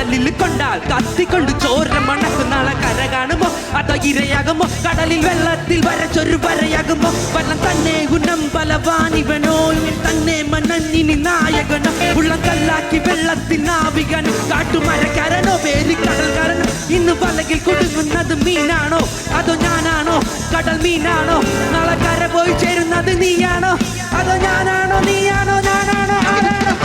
കടലിൽ കൊണ്ടാൽ കത്തിക്കൊണ്ട് ചോര മണക്കുന്നാളെ കര കാണുമ്പോ അതോ ഇരയാകുമ്പോ കടലിൽ വെള്ളത്തിൽ വരച്ചൊരു വരയാകുമ്പോ വള്ളം തന്നെ ഗുണം ബലവാനിവനോ തന്നെ മനഞ്ഞിനി നായകനോ ഉള്ളം കല്ലാക്കി വെള്ളത്തിൽ നാവികനോ കാട്ടുമരക്കാരനോ വേലിക്കടൽക്കാരനോ ഇന്ന് വലകിൽ കുടുങ്ങുന്നത് മീനാണോ അതോ ഞാനാണോ കടൽ മീനാണോ നാളെ കര പോയി ചേരുന്നത് നീയാണോ അതോ ഞാനാണോ നീയാണോ ഞാനാണോ ആരാണോ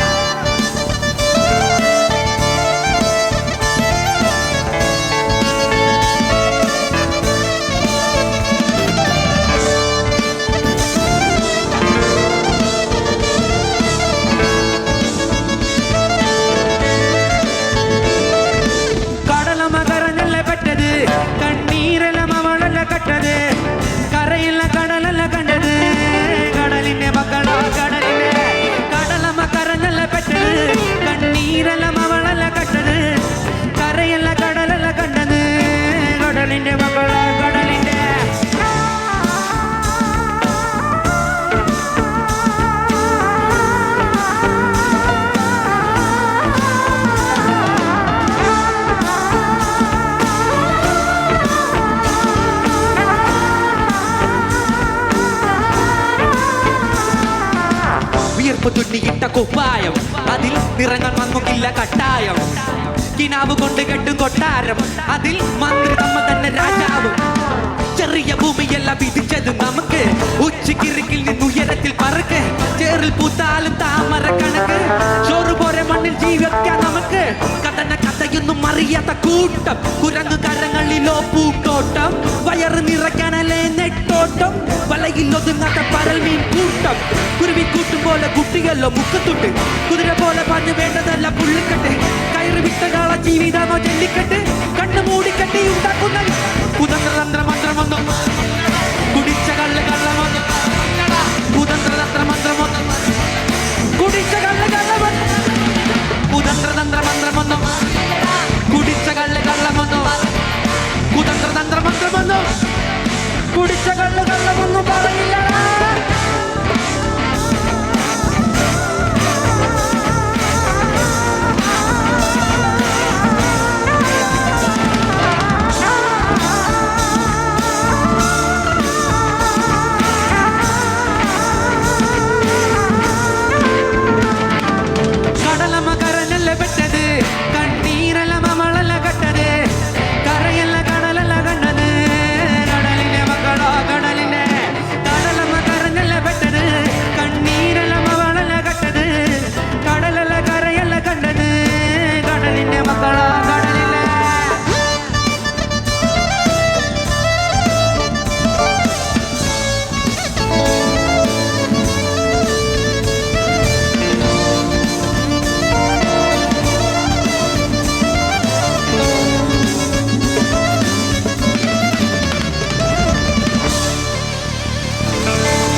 കണ്ണീരെല്ലാം അവളല്ല കട്ടത് കരയില്ല കടലല്ല കണ്ടത് കടലിന്റെ മക്കളോ കടലിന്റെ കടലമ്മ കരഞ്ഞല്ല പെട്ടത് കണ്ണീരെല്ലാം അവളല്ല കട്ടത് കരയല്ല കടലല്ല കണ്ടത് കടലിന്റെ മക്കളോ കടലിന്റെ തുന്നിയിട്ട കുപ്പായം അതിൽ നിറങ്ങൾ മങ്ങുകില്ല കട്ടായം കിനാവ് കൊണ്ട് കെട്ടും കൊട്ടാരം അതിൽ മന്ത്രി നമ്മ തന്നെ രാജാവും ചെറിയ ഭൂമിയെല്ലാം വിധിച്ചത് നമുക്ക് ഉച്ചക്കിറുക്കിൽ നിന്ന് ഉയരത്തിൽ പറക്ക് ചേറിൽ പൂത്താലും താമര കണക്ക് ചോറ് പോരെ മണ്ണിൽ ജീവിക്കാൻ നമുക്ക് കഥന കഥയൊന്നും അറിയാത്ത കൂട്ടം കുരങ്ങു കരങ്ങളിലോ പൂക്കോട്ടം വയറ് നിറയ്ക്കാനല്ലേ നെട്ടോട്ടം വലയിൽ ഒതുങ്ങാത്ത പരൽ മീൻ കൂട്ടം കുരുവി കൂട്ടും പോലെ കുട്ടികളോ മുക്കത്തുണ്ട് കുതിര പോലെ പറഞ്ഞു വേണ്ടതല്ല പുള്ളിക്കെട്ട് കയറി വിട്ട കാള ജീവിതമോ ജല്ലിക്കെട്ട് കണ്ണു മൂടിക്കെട്ടി ഉണ്ടാക്കുന്ന കുതന്ത്രതന്ത്ര മന്ത്രമൊന്നും കുടിച്ച കള്ള് കള്ളമൊന്നും കുതന്ത്രതന്ത്ര മന്ത്രമൊന്നും കുടിച്ച കള്ള് കള്ളമൊന്നും കുതന്ത്രതന്ത്ര മന്ത്രമൊന്നും കുടിച്ച കള്ള് കള്ളമൊന്നും കുതന്ത്രതന്ത്ര മന്ത്രമൊന്നും കുടിച്ച കള്ള് കള്ളമൊന്നും പറയില്ല